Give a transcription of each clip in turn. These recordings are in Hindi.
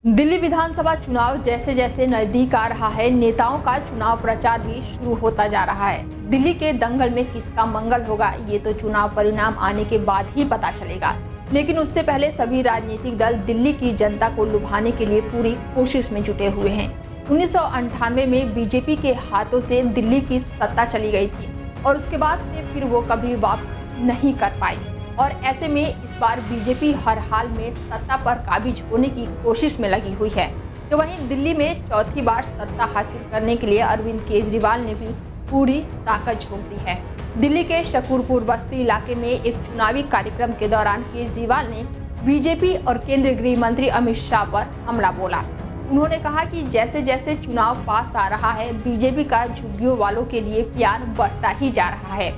दिल्ली विधानसभा चुनाव जैसे जैसे नजदीक आ रहा है, नेताओं का चुनाव प्रचार भी शुरू होता जा रहा है। दिल्ली के दंगल में किसका मंगल होगा, ये तो चुनाव परिणाम आने के बाद ही पता चलेगा। लेकिन उससे पहले सभी राजनीतिक दल दिल्ली की जनता को लुभाने के लिए पूरी कोशिश में जुटे हुए हैं। 1998 में बीजेपी के हाथों से दिल्ली की सत्ता चली गई थी और उसके बाद से फिर वो कभी वापस नहीं कर पाई। और ऐसे में इस बार बीजेपी हर हाल में सत्ता पर काबिज होने की कोशिश में लगी हुई है। तो वहीं दिल्ली में चौथी बार सत्ता हासिल करने के लिए अरविंद केजरीवाल ने भी पूरी ताकत झोंक दी है। दिल्ली के शकूरपुर बस्ती इलाके में एक चुनावी कार्यक्रम के दौरान केजरीवाल ने बीजेपी और केंद्रीय गृह मंत्री अमित शाह पर हमला बोला। उन्होंने कहा कि जैसे जैसे चुनाव पास आ रहा है, बीजेपी का झुग्गियों वालों के लिए प्यार बढ़ता ही जा रहा है।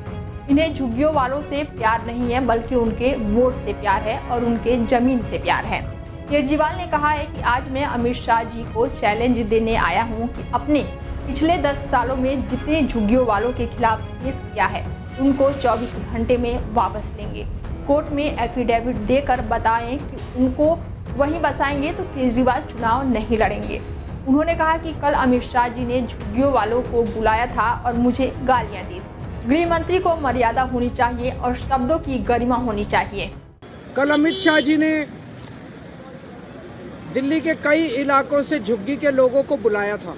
इन्हें झुग्गियों वालों से प्यार नहीं है, बल्कि उनके वोट से प्यार है और उनके जमीन से प्यार है। केजरीवाल ने कहा है कि आज मैं अमित शाह जी को चैलेंज देने आया हूं कि अपने पिछले 10 सालों में जितने झुग्गियों वालों के खिलाफ केस किया है, उनको 24 घंटे में वापस लेंगे। कोर्ट में एफिडेविट देकर बताएं कि उनको वहीं बसाएंगे तो केजरीवाल चुनाव नहीं लड़ेंगे। उन्होंने कहा कि कल अमित शाह जी ने झुग्गियों वालों को बुलाया था और मुझे गालियां दी। गृह मंत्री को मर्यादा होनी चाहिए और शब्दों की गरिमा होनी चाहिए। कल अमित शाह जी ने दिल्ली के कई इलाकों से झुग्गी के लोगों को बुलाया था।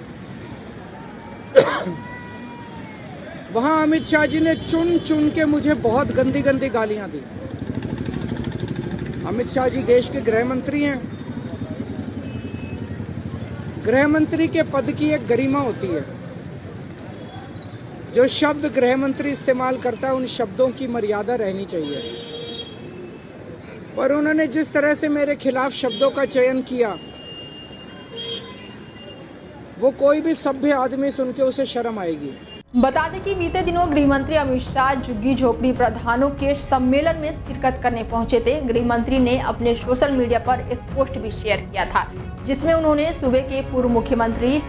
वहां अमित शाह जी ने चुन चुन के मुझे बहुत गंदी गंदी गालियां दी। अमित शाह जी देश के गृह मंत्री हैं। गृह मंत्री के पद की एक गरिमा होती है। जो शब्द गृह मंत्री इस्तेमाल करता है, उन शब्दों की मर्यादा रहनी चाहिए। पर उन्होंने जिस तरह से मेरे खिलाफ शब्दों का चयन किया, वो कोई भी सभ्य आदमी सुन के उसे शर्म आएगी। बता दें कि बीते दिनों गृह मंत्री अमित शाह झुग्गी झोपड़ी प्रधानों के सम्मेलन में शिरकत करने पहुंचे थे। गृह मंत्री ने अपने सोशल मीडिया पर एक पोस्ट भी शेयर किया था, जिसमें उन्होंने सूबे के पूर्व मुख्यमंत्री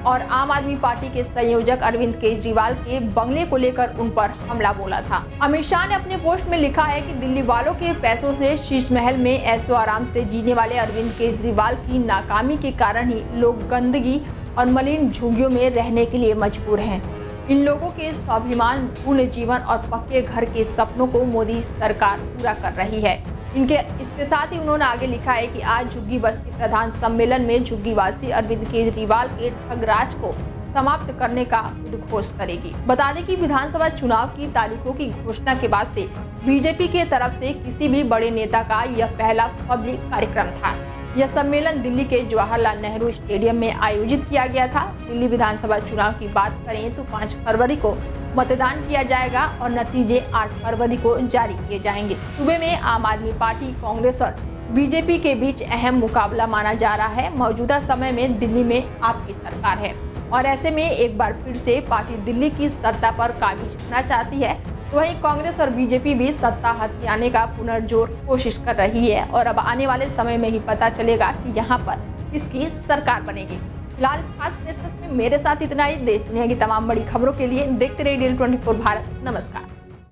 और आम आदमी पार्टी के संयोजक अरविंद केजरीवाल के बंगले को लेकर उन पर हमला बोला था। अमित शाह ने अपने पोस्ट में लिखा है कि दिल्ली वालों के पैसों से शीश महल में ऐशो आराम से जीने वाले अरविंद केजरीवाल की नाकामी के कारण ही लोग गंदगी और मलिन झुग्गियों में रहने के लिए मजबूर हैं। इन लोगों के स्वाभिमान पूर्ण जीवन और पक्के घर के सपनों को मोदी सरकार पूरा कर रही है। इसके साथ ही उन्होंने आगे लिखा है कि आज झुग्गी बस्ती प्रधान सम्मेलन में झुग्गीवासी अरविंद केजरीवाल के ठगराज को समाप्त करने का उद्घोष करेगी। बता दें कि विधानसभा चुनाव की तारीखों की घोषणा के बाद से बीजेपी के तरफ से किसी भी बड़े नेता का यह पहला पब्लिक कार्यक्रम था। यह सम्मेलन दिल्ली के जवाहरलाल नेहरू स्टेडियम में आयोजित किया गया था। दिल्ली विधानसभा चुनाव की बात करें तो 5 फरवरी को मतदान किया जाएगा और नतीजे 8 फरवरी को जारी किए जाएंगे। सूबे में आम आदमी पार्टी, कांग्रेस और बीजेपी के बीच अहम मुकाबला माना जा रहा है। मौजूदा समय में दिल्ली में आपकी सरकार है और ऐसे में एक बार फिर से पार्टी दिल्ली की सत्ता पर काबिज होना चाहती है। तो वहीं कांग्रेस और बीजेपी भी सत्ता हथियाने का पुनर्जोर कोशिश कर रही है और अब आने वाले समय में ही पता चलेगा कि यहाँ पर किसकी सरकार बनेगी। फिलहाल इस खास पेशकश में मेरे साथ इतना ही। देश दुनिया की तमाम बड़ी खबरों के लिए देखते रहिए DL 24 भारत। नमस्कार।